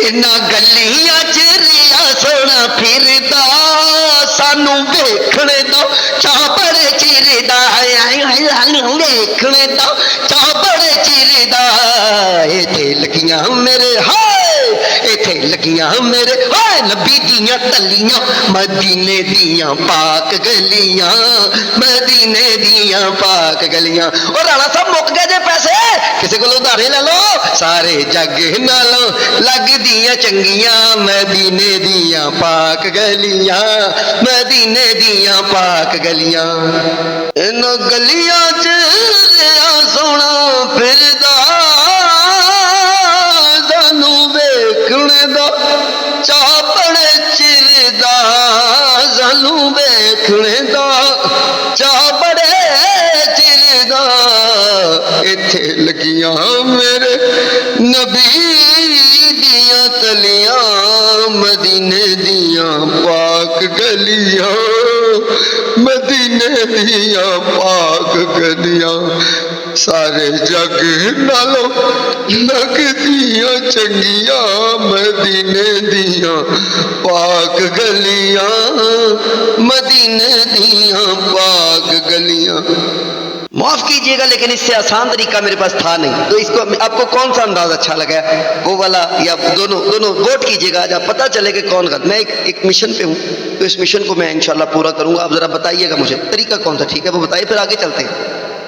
इन्ना गलियां च रिया सोना फिरदा सानू वेखने दो चा बड़े चिरदा वेखने दो चा बड़े चिरदा इत्थे लगियां मेरे हाय इत्थे लगियां मेरे हाय नबी दियां तलियां मदीने दियां पाक गलियां मदीने दियां पाक गलियां। और राणा साहब मुक गए जे पैसे किसी को उधारे ले लो सारे जग नालों लगदियां चंगियां मदीने दियां पाक गलियां मदीने दियां पाक गलियां। इन गलियां च रिया सोना फिरदा सानू वेखने दा चा बड़े चिरदा सानू वेखने दा चा बड़े चिरदा इत्थे लगियां मेरे नबी दियां तलियां मदीने दियां पाक गलियां मदीने दियां पाक गलियां। सारे जग नालों लगदियां चंगियां मदीने दियां पाक गलियां मदीने दियां पाक गलियां। माफ कीजिएगा लेकिन इससे आसान तरीका मेरे पास था नहीं, तो इसको आपको कौन सा अंदाज अच्छा लगा, वो वाला या दोनों? दोनों वोट कीजिएगा, आज आप पता चले कि कौन गलत। मैं एक मिशन पे हूँ, तो इस मिशन को मैं इंशाल्लाह पूरा करूंगा। आप जरा बताइएगा मुझे तरीका कौन सा ठीक है, वो बताइए, फिर आगे चलते हैं।